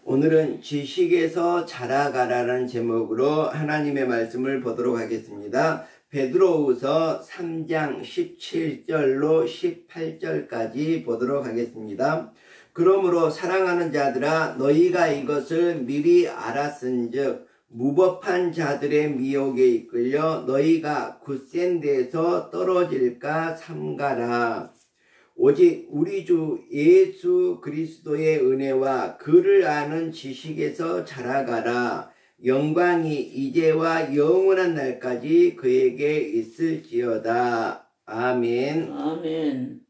오늘은 지식에서 자라가라는 제목으로 하나님의 말씀을 보도록 하겠습니다. 베드로후서 3장 17절로 18절까지 보도록 하겠습니다. 그러므로 사랑하는 자들아, 너희가 이것을 미리 알았은즉 무법한 자들의 미혹에 이끌려 너희가 굳센 데에서 떨어질까 삼가라. 오직 우리 주 예수 그리스도의 은혜와 그를 아는 지식에서 자라가라. 영광이 이제와 영원한 날까지 그에게 있을지어다. 아멘. 아멘.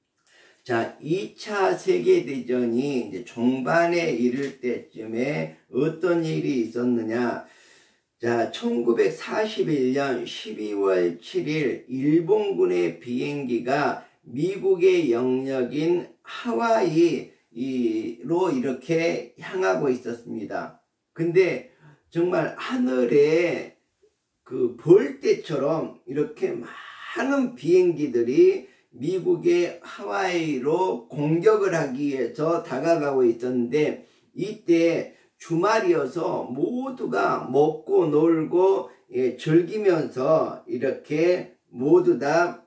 자, 2차 세계대전이 이제 종반에 이를 때쯤에 어떤 일이 있었느냐. 자, 1941년 12월 7일 일본군의 비행기가 미국의 영역인 하와이로 이렇게 향하고 있었습니다. 근데 정말 하늘에 그 벌떼처럼 이렇게 많은 비행기들이 미국의 하와이로 공격을 하기 위해서 다가가고 있었는데, 이때 주말이어서 모두가 먹고 놀고 즐기면서 이렇게 모두 다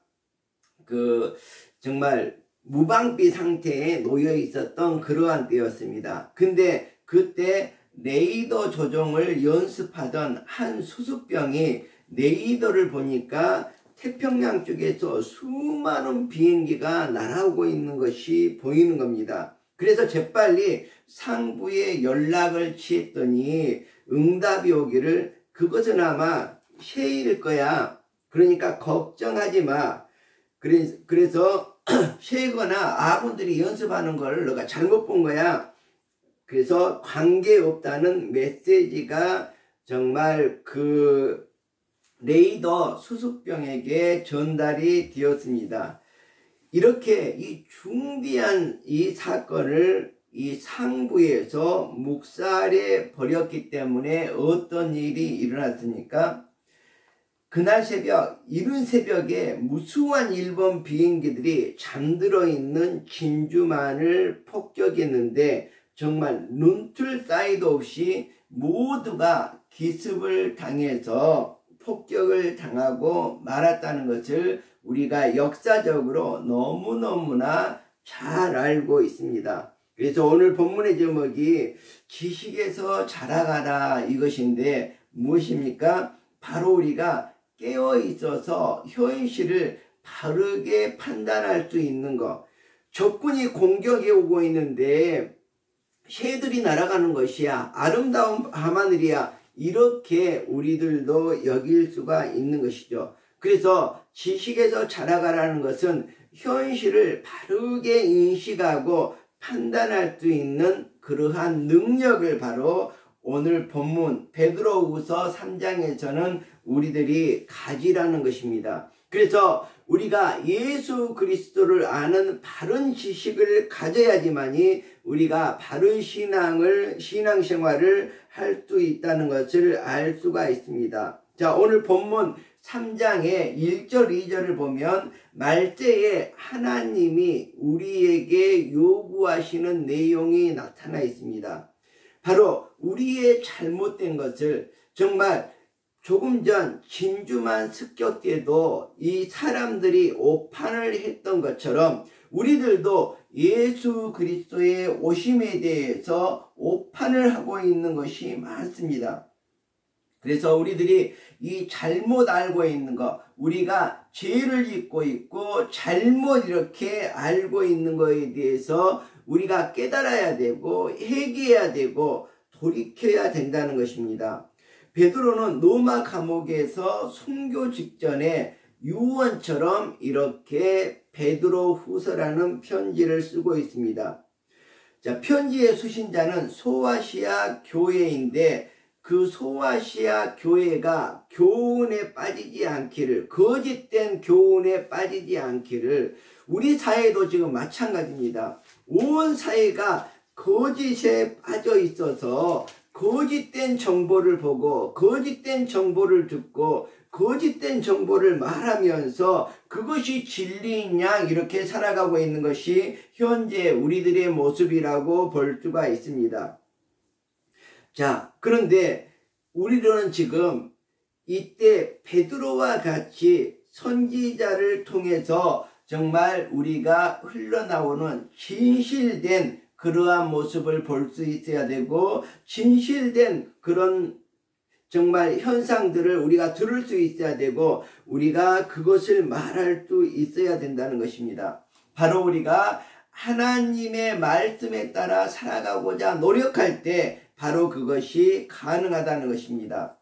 정말 무방비 상태에 놓여 있었던 그러한 때였습니다. 근데 그때 레이더 조종을 연습하던 한 수습병이 레이더를 보니까 태평양 쪽에서 수많은 비행기가 날아오고 있는 것이 보이는 겁니다. 그래서 재빨리 상부에 연락을 취했더니 응답이 오기를 그것은 아마 쉐일 거야. 그러니까 걱정하지 마. 그래서 쉐이거나 아군들이 연습하는 걸 너가 잘못 본 거야. 그래서 관계없다는 메시지가 정말 그 레이더 수습병에게 전달이 되었습니다. 이렇게 이 중대한 이 사건을 이 상부에서 묵살해 버렸기 때문에 어떤 일이 일어났습니까? 그날 새벽, 이른 새벽에 무수한 일본 비행기들이 잠들어 있는 진주만을 폭격했는데 정말 눈틀 사이도 없이 모두가 기습을 당해서 폭격을 당하고 말았다는 것을 우리가 역사적으로 너무너무나 잘 알고 있습니다. 그래서 오늘 본문의 제목이 지식에서 자라가라 이것인데 무엇입니까? 바로 우리가 깨어 있어서 현실을 바르게 판단할 수 있는 것. 적군이 공격해 오고 있는데 새들이 날아가는 것이야, 아름다운 밤하늘이야, 이렇게 우리들도 여길 수가 있는 것이죠. 그래서 지식에서 자라가라는 것은 현실을 바르게 인식하고 판단할 수 있는 그러한 능력을 바로 오늘 본문 베드로후서 3장에서는 우리들이 가지라는 것입니다. 그래서 우리가 예수 그리스도를 아는 바른 지식을 가져야지만이 우리가 바른 신앙생활을 할 수 있다는 것을 알 수가 있습니다. 자, 오늘 본문 3장의 1절 2절을 보면 말세에 하나님이 우리에게 요구하시는 내용이 나타나 있습니다. 바로 우리의 잘못된 것을, 정말 조금 전 진주만 습격 때도 이 사람들이 오판을 했던 것처럼 우리들도 예수 그리스도의 오심에 대해서 오판을 하고 있는 것이 많습니다. 그래서 우리들이 이 잘못 알고 있는 것, 우리가 죄를 짓고 있고 잘못 이렇게 알고 있는 것에 대해서 우리가 깨달아야 되고 회개해야 되고 돌이켜야 된다는 것입니다. 베드로는 로마 감옥에서 순교 직전에 유언처럼 이렇게 베드로후서라는 편지를 쓰고 있습니다. 자, 편지의 수신자는 소아시아 교회인데 그 소아시아 교회가 교훈에 빠지지 않기를, 거짓된 교훈에 빠지지 않기를, 우리 사회도 지금 마찬가지입니다. 온 사회가 거짓에 빠져 있어서 거짓된 정보를 보고 거짓된 정보를 듣고 거짓된 정보를 말하면서 그것이 진리인 양 이렇게 살아가고 있는 것이 현재 우리들의 모습이라고 볼 수가 있습니다. 자, 그런데 우리는 지금 이때 베드로와 같이 선지자를 통해서 정말 우리가 흘러나오는 진실된 그러한 모습을 볼 수 있어야 되고, 진실된 그런 정말 현상들을 우리가 들을 수 있어야 되고, 우리가 그것을 말할 수 있어야 된다는 것입니다. 바로 우리가 하나님의 말씀에 따라 살아가고자 노력할 때 바로 그것이 가능하다는 것입니다.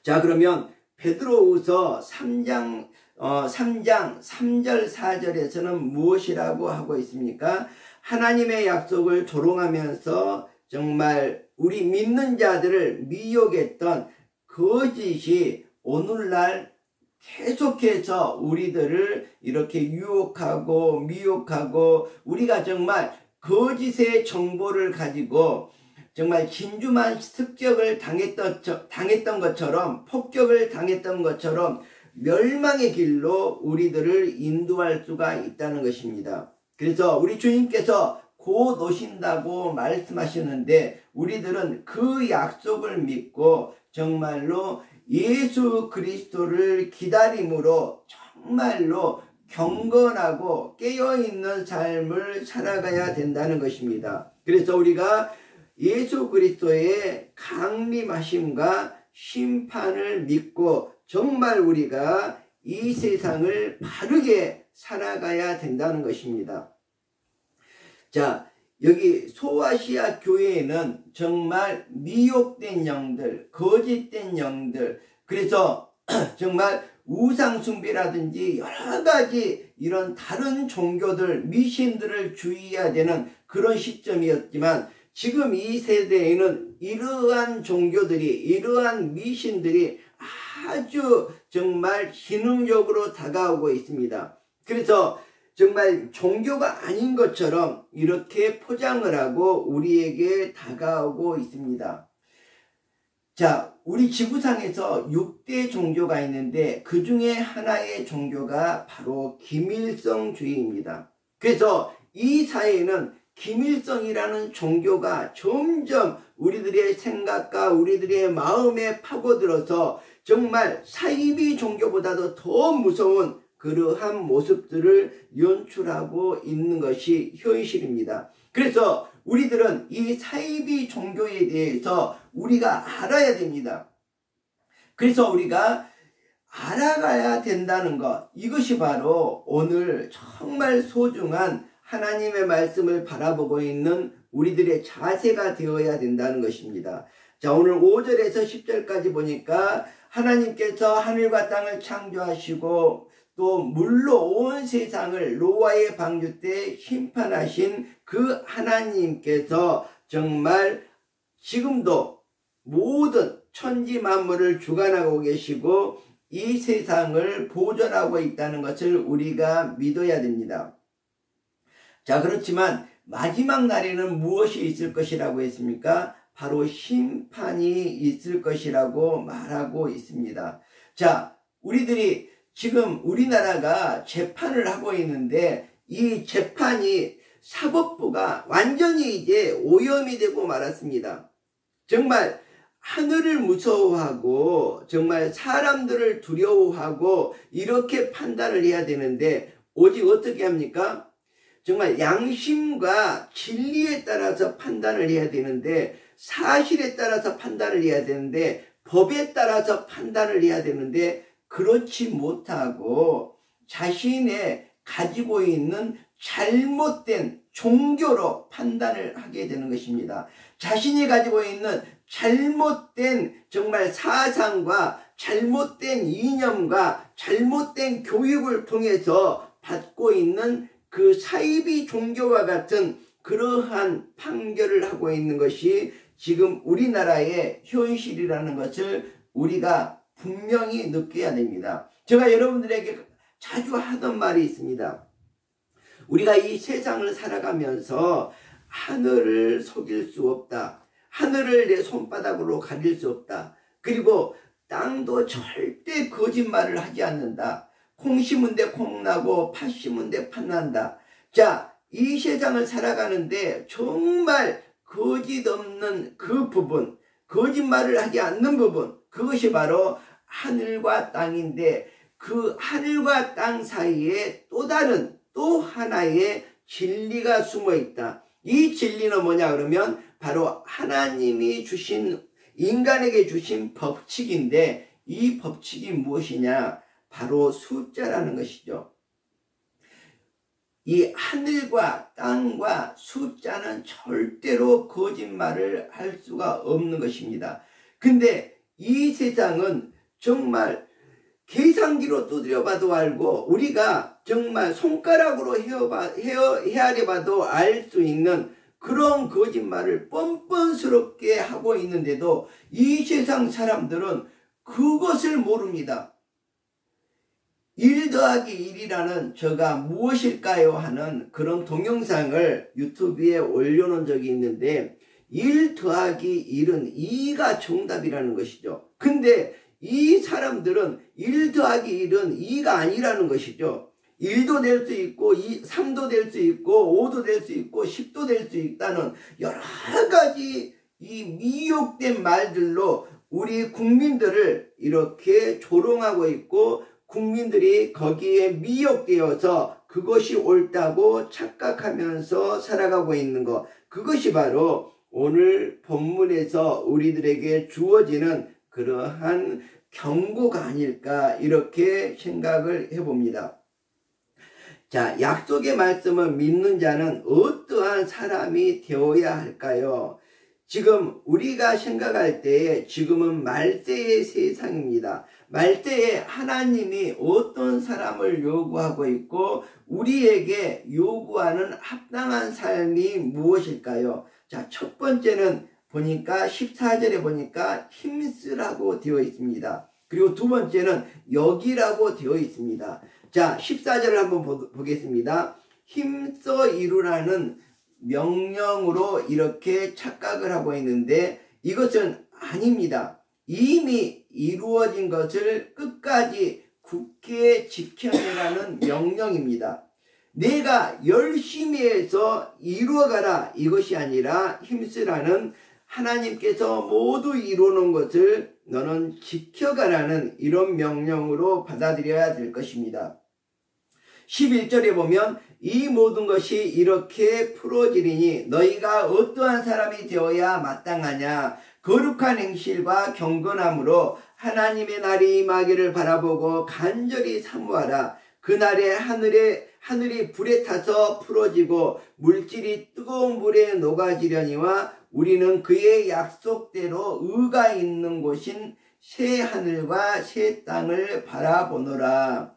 자, 그러면 베드로후서 3장 3절 4절에서는 무엇이라고 하고 있습니까? 하나님의 약속을 조롱하면서 정말 우리 믿는 자들을 미혹했던 거짓이 오늘날 계속해서 우리들을 이렇게 유혹하고 미혹하고, 우리가 정말 거짓의 정보를 가지고 정말 진주만 습격을 당했던 것처럼, 폭격을 당했던 것처럼 멸망의 길로 우리들을 인도할 수가 있다는 것입니다. 그래서 우리 주님께서 곧 오신다고 말씀하셨는데, 우리들은 그 약속을 믿고 정말로 예수 그리스도를 기다림으로 정말로 경건하고 깨어있는 삶을 살아가야 된다는 것입니다. 그래서 우리가 예수 그리스도의 강림하심과 심판을 믿고 정말 우리가 이 세상을 바르게 살아가야 된다는 것입니다. 자, 여기 소아시아 교회에는 정말 미혹된 영들, 거짓된 영들, 그래서 정말 우상숭배라든지 여러 가지 이런 다른 종교들, 미신들을 주의해야 되는 그런 시점이었지만, 지금 이 세대에는 이러한 종교들이, 이러한 미신들이 아주 정말 지능적으로 다가오고 있습니다. 그래서 정말 종교가 아닌 것처럼 이렇게 포장을 하고 우리에게 다가오고 있습니다. 자, 우리 지구상에서 6대 종교가 있는데 그 중에 하나의 종교가 바로 김일성주의입니다. 그래서 이 사회에는 김일성이라는 종교가 점점 우리들의 생각과 우리들의 마음에 파고들어서 정말 사이비 종교보다도 더 무서운 그러한 모습들을 연출하고 있는 것이 현실입니다. 그래서 우리들은 이 사이비 종교에 대해서 우리가 알아야 됩니다. 그래서 우리가 알아가야 된다는 것, 이것이 바로 오늘 정말 소중한 하나님의 말씀을 바라보고 있는 우리들의 자세가 되어야 된다는 것입니다. 자, 오늘 5절에서 10절까지 보니까 하나님께서 하늘과 땅을 창조하시고 또 물로 온 세상을 노아의 방주 때 심판하신 그 하나님께서 정말 지금도 모든 천지 만물을 주관하고 계시고 이 세상을 보존하고 있다는 것을 우리가 믿어야 됩니다. 자, 그렇지만 마지막 날에는 무엇이 있을 것이라고 했습니까? 바로 심판이 있을 것이라고 말하고 있습니다. 자, 우리들이 지금 우리나라가 재판을 하고 있는데 이 재판이 사법부가 완전히 이제 오염이 되고 말았습니다. 정말 하늘을 무서워하고 정말 사람들을 두려워하고 이렇게 판단을 해야 되는데 오직 어떻게 합니까? 정말 양심과 진리에 따라서 판단을 해야 되는데, 사실에 따라서 판단을 해야 되는데, 법에 따라서 판단을 해야 되는데 그렇지 못하고 자신의 가지고 있는 잘못된 종교로 판단을 하게 되는 것입니다. 자신이 가지고 있는 잘못된 정말 사상과 잘못된 이념과 잘못된 교육을 통해서 받고 있는 그 사이비 종교와 같은 그러한 판결을 하고 있는 것이 지금 우리나라의 현실이라는 것을 우리가 분명히 느껴야 됩니다. 제가 여러분들에게 자주 하던 말이 있습니다. 우리가 이 세상을 살아가면서 하늘을 속일 수 없다. 하늘을 내 손바닥으로 가릴 수 없다. 그리고 땅도 절대 거짓말을 하지 않는다. 콩 심은 데 콩 나고 팥 심은 데 팥 난다. 자, 이 세상을 살아가는데 정말 거짓 없는 그 부분, 거짓말을 하지 않는 부분, 그것이 바로 하늘과 땅인데 그 하늘과 땅 사이에 또 다른 또 하나의 진리가 숨어 있다. 이 진리는 뭐냐 그러면 바로 하나님이 주신 인간에게 주신 법칙인데 이 법칙이 무엇이냐? 바로 숫자라는 것이죠. 이 하늘과 땅과 숫자는 절대로 거짓말을 할 수가 없는 것입니다. 근데 이 세상은 정말 계산기로 두드려봐도 알고 우리가 정말 손가락으로 헤아려봐도 알 수 있는 그런 거짓말을 뻔뻔스럽게 하고 있는데도 이 세상 사람들은 그것을 모릅니다. 1 더하기 1이라는 저가 무엇일까요? 하는 그런 동영상을 유튜브에 올려놓은 적이 있는데 1 더하기 1은 2가 정답이라는 것이죠. 근데 이 사람들은 1 더하기 1은 2가 아니라는 것이죠. 1도 될 수 있고 3도 될 수 있고 5도 될 수 있고 10도 될 수 있다는 여러 가지 이 미혹된 말들로 우리 국민들을 이렇게 조롱하고 있고 국민들이 거기에 미혹되어서 그것이 옳다고 착각하면서 살아가고 있는 것, 그것이 바로 오늘 본문에서 우리들에게 주어지는 그러한 경고가 아닐까 이렇게 생각을 해봅니다. 자, 약속의 말씀을 믿는 자는 어떠한 사람이 되어야 할까요? 지금 우리가 생각할 때에 지금은 말세의 세상입니다. 말세에 하나님이 어떤 사람을 요구하고 있고 우리에게 요구하는 합당한 삶이 무엇일까요? 자, 첫 번째는 보니까 14절에 보니까 힘쓰라고 되어 있습니다. 그리고 두 번째는 여기라고 되어 있습니다. 자, 14절을 한번 보겠습니다. 힘써 이루라는 명령으로 이렇게 착각을 하고 있는데 이것은 아닙니다. 이미 이루어진 것을 끝까지 굳게 지켜내라는 명령입니다. 내가 열심히 해서 이루어가라 이것이 아니라 힘쓰라는 하나님께서 모두 이루는 것을 너는 지켜가라는 이런 명령으로 받아들여야 될 것입니다. 11절에 보면 이 모든 것이 이렇게 풀어지리니 너희가 어떠한 사람이 되어야 마땅하냐. 거룩한 행실과 경건함으로 하나님의 날이 임하기를 바라보고 간절히 사모하라. 그날에 하늘이 불에 타서 풀어지고 물질이 뜨거운 물에 녹아지려니와 우리는 그의 약속대로 의가 있는 곳인 새 하늘과 새 땅을 바라보노라.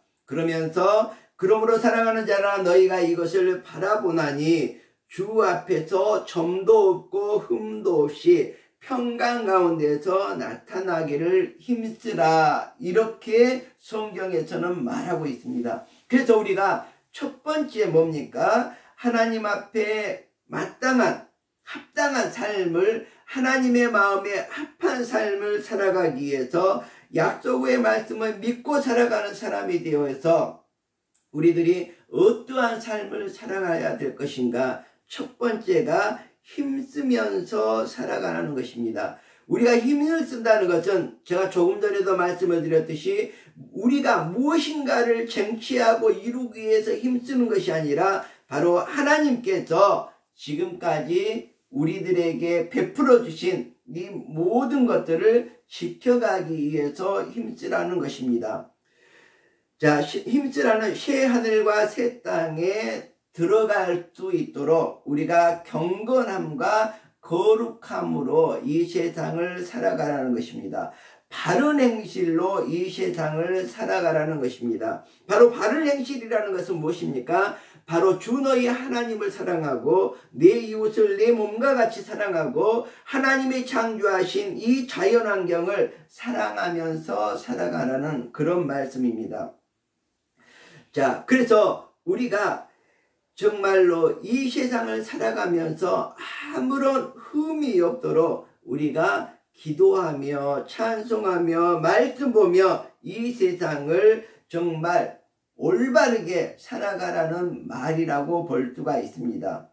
그러므로 사랑하는 자라 너희가 이것을 바라보나니 주 앞에서 점도 없고 흠도 없이 평강 가운데서 나타나기를 힘쓰라. 이렇게 성경에서는 말하고 있습니다. 그래서 우리가 첫 번째 뭡니까? 하나님 앞에 마땅한 합당한 삶을 하나님의 마음에 합한 삶을 살아가기 위해서 약속의 말씀을 믿고 살아가는 사람이 되어서 우리들이 어떠한 삶을 살아가야 될 것인가? 첫 번째가 힘쓰면서 살아가는 것입니다. 우리가 힘을 쓴다는 것은 제가 조금 전에도 말씀을 드렸듯이 우리가 무엇인가를 쟁취하고 이루기 위해서 힘쓰는 것이 아니라 바로 하나님께서 지금까지 우리들에게 베풀어 주신 이 모든 것들을 지켜가기 위해서 힘쓰라는 것입니다. 자, 힘쓰라는 새 하늘과 새 땅에 들어갈 수 있도록 우리가 경건함과 거룩함으로 이 세상을 살아가라는 것입니다. 바른 행실로 이 세상을 살아가라는 것입니다. 바로 바른 행실이라는 것은 무엇입니까? 바로 주 너희 하나님을 사랑하고 내 이웃을 내 몸과 같이 사랑하고 하나님이 창조하신 이 자연환경을 사랑하면서 살아가라는 그런 말씀입니다. 자, 그래서 우리가 정말로 이 세상을 살아가면서 아무런 흠이 없도록 우리가 기도하며 찬송하며 말씀 보며 이 세상을 정말 올바르게 살아가라는 말이라고 볼 수가 있습니다.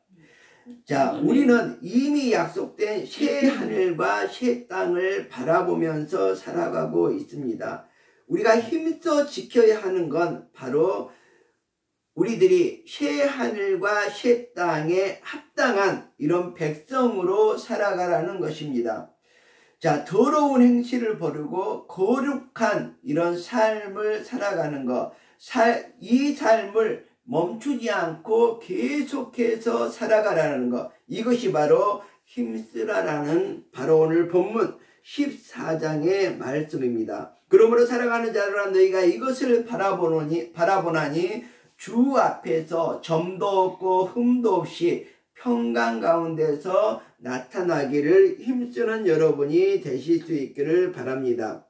자, 우리는 이미 약속된 새 하늘과 새 땅을 바라보면서 살아가고 있습니다. 우리가 힘써 지켜야 하는 건 바로 우리들이 새 하늘과 새 땅에 합당한 이런 백성으로 살아가라는 것입니다. 자, 더러운 행실을 버리고 거룩한 이런 삶을 살아가는 것, 이 삶을 멈추지 않고 계속해서 살아가라는 것, 이것이 바로 힘쓰라라는 바로 오늘 본문 14장의 말씀입니다. 그러므로 살아가는 자들아 너희가 이것을 바라보나니 주 앞에서 점도 없고 흠도 없이 평강 가운데서 나타나기를 힘쓰는 여러분이 되실 수 있기를 바랍니다.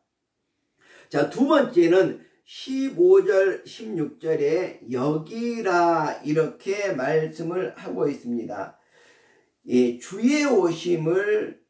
자, 두 번째는 15절 16절에 여기라 이렇게 말씀을 하고 있습니다. 예, 주의 오심을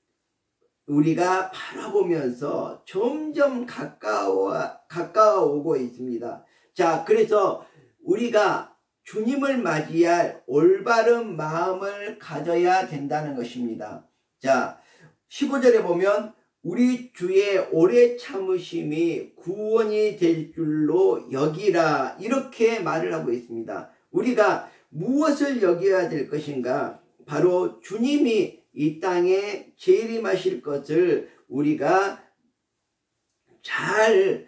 우리가 바라보면서 점점 가까워오고 있습니다. 자, 그래서 우리가 주님을 맞이할 올바른 마음을 가져야 된다는 것입니다. 자, 15절에 보면 우리 주의 오래 참으심이 구원이 될 줄로 여기라 이렇게 말을 하고 있습니다. 우리가 무엇을 여겨야 될 것인가? 바로 주님이 이 땅에 재림하실 것을 우리가 잘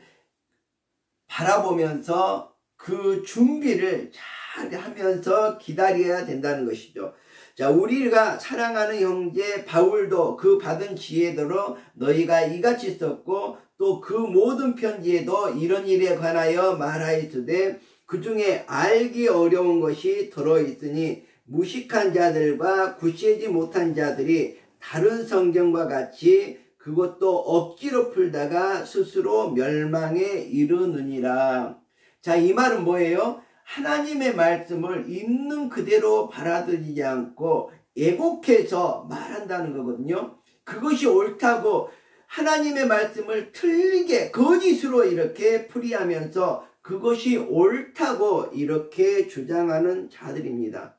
바라보면서 그 준비를 잘 하면서 기다려야 된다는 것이죠. 자, 우리가 사랑하는 형제 바울도 그 받은 지혜대로 너희가 이같이 썼고 또 그 모든 편지에도 이런 일에 관하여 말하였으되 그 중에 알기 어려운 것이 들어있으니 무식한 자들과 굳세지 못한 자들이 다른 성경과 같이 그것도 억지로 풀다가 스스로 멸망에 이르느니라. 자, 이 말은 뭐예요? 하나님의 말씀을 있는 그대로 받아들이지 않고 애곡해서 말한다는 거거든요. 그것이 옳다고 하나님의 말씀을 틀리게 거짓으로 이렇게 풀이하면서 그것이 옳다고 이렇게 주장하는 자들입니다.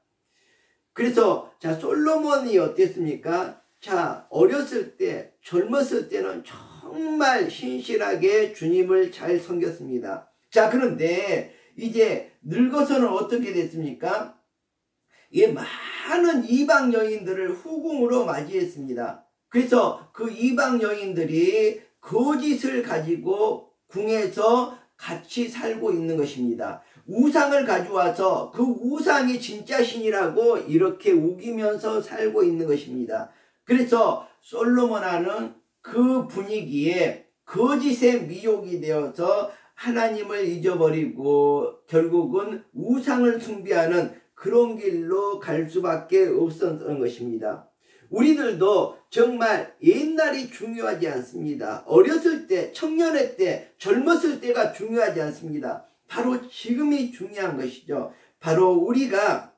그래서 자, 솔로몬이 어땠습니까? 자, 어렸을 때 젊었을 때는 정말 신실하게 주님을 잘 섬겼습니다. 자, 그런데 이제 늙어서는 어떻게 됐습니까? 예, 많은 이방 여인들을 후궁으로 맞이했습니다. 그래서 그 이방 여인들이 거짓을 가지고 궁에서 같이 살고 있는 것입니다. 우상을 가져와서 그 우상이 진짜 신이라고 이렇게 우기면서 살고 있는 것입니다. 그래서 솔로몬은 그 분위기에 거짓의 미혹이 되어서 하나님을 잊어버리고 결국은 우상을 숭배하는 그런 길로 갈 수밖에 없었던 것입니다. 우리들도 정말 옛날이 중요하지 않습니다. 어렸을 때, 청년의 때, 젊었을 때가 중요하지 않습니다. 바로 지금이 중요한 것이죠. 바로 우리가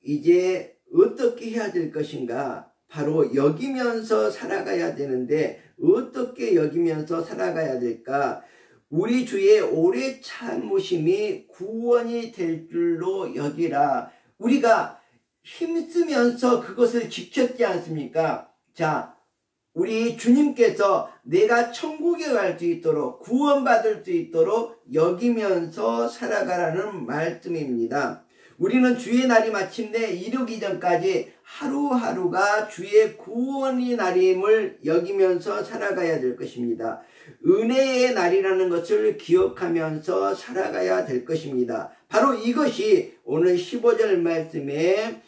이제 어떻게 해야 될 것인가? 바로 여기면서 살아가야 되는데 어떻게 여기면서 살아가야 될까? 우리 주의 오래 참으심이 구원이 될 줄로 여기라. 우리가 힘쓰면서 그것을 지켰지 않습니까? 자, 우리 주님께서 내가 천국에 갈 수 있도록 구원받을 수 있도록 여기면서 살아가라는 말씀입니다. 우리는 주의 날이 마침내 이르기 전까지 하루하루가 주의 구원의 날임을 여기면서 살아가야 될 것입니다. 은혜의 날이라는 것을 기억하면서 살아가야 될 것입니다. 바로 이것이 오늘 15절 말씀에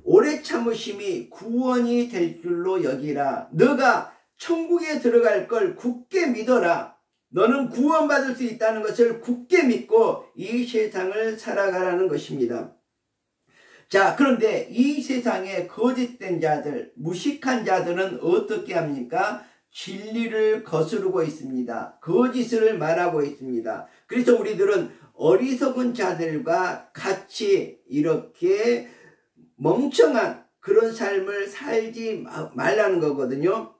오래 참으심이 구원이 될 줄로 여기라. 너가 천국에 들어갈 걸 굳게 믿어라. 너는 구원받을 수 있다는 것을 굳게 믿고 이 세상을 살아가라는 것입니다. 자, 그런데 이 세상에 거짓된 자들, 무식한 자들은 어떻게 합니까? 진리를 거스르고 있습니다. 거짓을 말하고 있습니다. 그래서 우리들은 어리석은 자들과 같이 이렇게 멍청한 그런 삶을 살지 말라는 거거든요.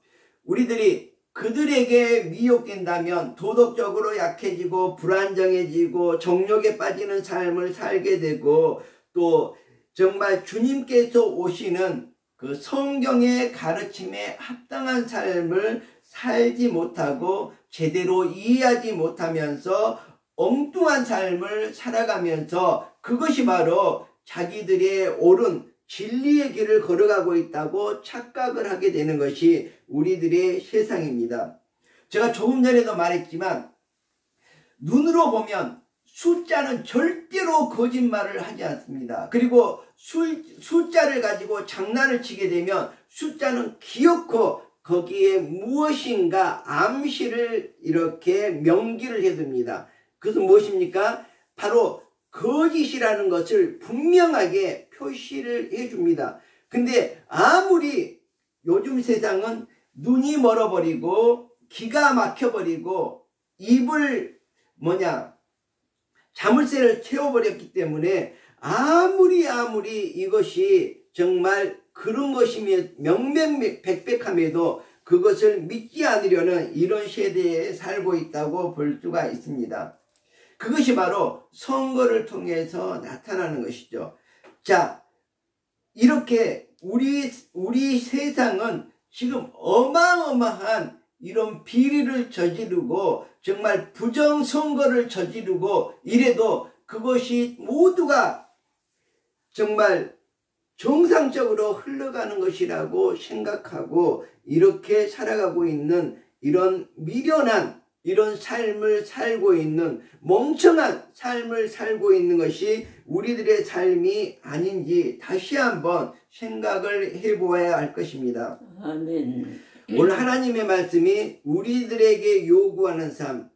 우리들이 그들에게 미혹된다면 도덕적으로 약해지고 불안정해지고 정욕에 빠지는 삶을 살게 되고 또 정말 주님께서 오시는 그 성경의 가르침에 합당한 삶을 살지 못하고 제대로 이해하지 못하면서 엉뚱한 삶을 살아가면서 그것이 바로 자기들의 옳은 진리의 길을 걸어가고 있다고 착각을 하게 되는 것이 우리들의 세상입니다. 제가 조금 전에도 말했지만 눈으로 보면 숫자는 절대로 거짓말을 하지 않습니다. 그리고 숫자를 가지고 장난을 치게 되면 숫자는 기어코 거기에 무엇인가 암시를 이렇게 명기를 해둡니다. 그것은 무엇입니까? 바로 거짓이라는 것을 분명하게 표시를 해줍니다. 근데 아무리 요즘 세상은 눈이 멀어버리고 기가 막혀버리고 입을 자물쇠를 채워버렸기 때문에 아무리 이것이 정말 그런 것이며 명명백백함에도 그것을 믿지 않으려는 이런 세대에 살고 있다고 볼 수가 있습니다. 그것이 바로 선거를 통해서 나타나는 것이죠. 자, 이렇게 우리 세상은 지금 어마어마한 이런 비리를 저지르고 정말 부정선거를 저지르고 이래도 그것이 모두가 정말 정상적으로 흘러가는 것이라고 생각하고 이렇게 살아가고 있는 이런 미련한 이런 삶을 살고 있는 멍청한 삶을 살고 있는 것이 우리들의 삶이 아닌지 다시 한번 생각을 해보아야 할 것입니다. 아멘. 오늘 하나님의 말씀이 우리들에게 요구하는 삶,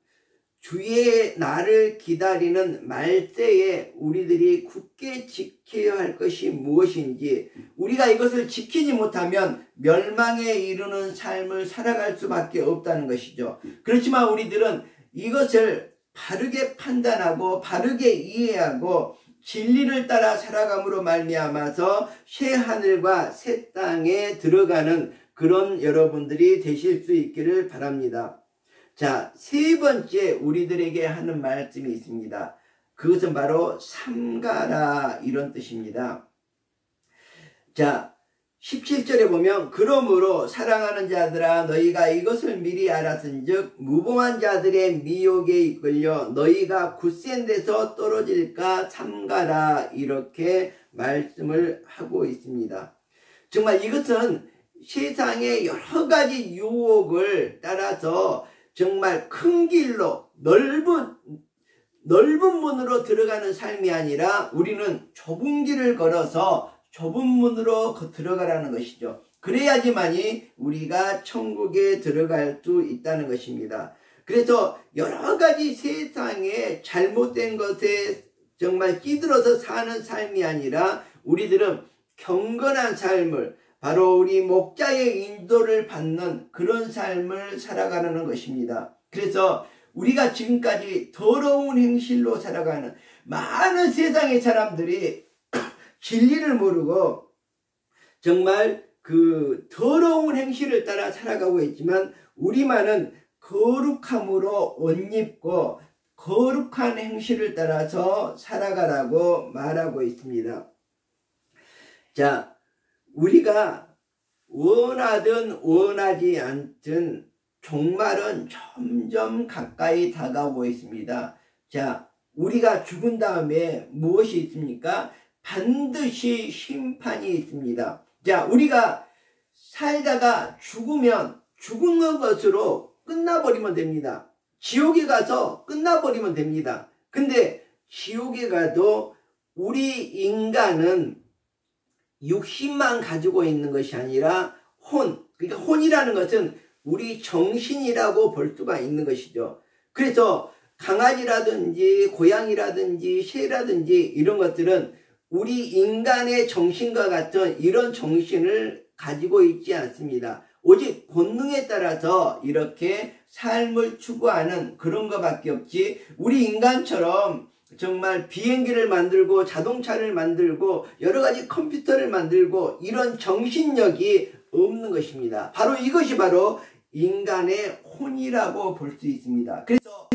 주의 날을 기다리는 말세에 우리들이 굳게 지켜야 할 것이 무엇인지, 우리가 이것을 지키지 못하면 멸망에 이르는 삶을 살아갈 수밖에 없다는 것이죠. 그렇지만 우리들은 이것을 바르게 판단하고 바르게 이해하고 진리를 따라 살아감으로 말미암아서 새 하늘과 새 땅에 들어가는 그런 여러분들이 되실 수 있기를 바랍니다. 자, 세 번째 우리들에게 하는 말씀이 있습니다. 그것은 바로 삼가라 이런 뜻입니다. 자, 17절에 보면 그러므로 사랑하는 자들아 너희가 이것을 미리 알았은즉 무봉한 자들의 미혹에 이끌려 너희가 굳센 데서 떨어질까 삼가라 이렇게 말씀을 하고 있습니다. 정말 이것은 세상의 여러 가지 유혹을 따라서 정말 큰 길로 넓은 문으로 들어가는 삶이 아니라 우리는 좁은 길을 걸어서 좁은 문으로 들어가라는 것이죠. 그래야지만이 우리가 천국에 들어갈 수 있다는 것입니다. 그래서 여러 가지 세상에 잘못된 것에 정말 끼들어서 사는 삶이 아니라 우리들은 경건한 삶을 바로 우리 목자의 인도를 받는 그런 삶을 살아가는 것입니다. 그래서 우리가 지금까지 더러운 행실로 살아가는 많은 세상의 사람들이 진리를 모르고 정말 그 더러운 행실을 따라 살아가고 있지만 우리만은 거룩함으로 옷 입고 거룩한 행실을 따라서 살아가라고 말하고 있습니다. 자, 우리가 원하든 원하지 않든 종말은 점점 가까이 다가오고 있습니다. 자, 우리가 죽은 다음에 무엇이 있습니까? 반드시 심판이 있습니다. 자, 우리가 살다가 죽으면 죽은 것으로 끝나버리면 됩니다. 지옥에 가서 끝나버리면 됩니다. 근데 지옥에 가도 우리 인간은 육신만 가지고 있는 것이 아니라 그러니까 혼이라는 것은 우리 정신이라고 볼 수가 있는 것이죠. 그래서 강아지라든지 고양이라든지 새라든지 이런 것들은 우리 인간의 정신과 같은 이런 정신을 가지고 있지 않습니다. 오직 본능에 따라서 이렇게 삶을 추구하는 그런 것밖에 없지, 우리 인간처럼 정말 비행기를 만들고 자동차를 만들고 여러 가지 컴퓨터를 만들고 이런 정신력이 없는 것입니다. 바로 이것이 바로 인간의 혼이라고 볼 수 있습니다. 그래서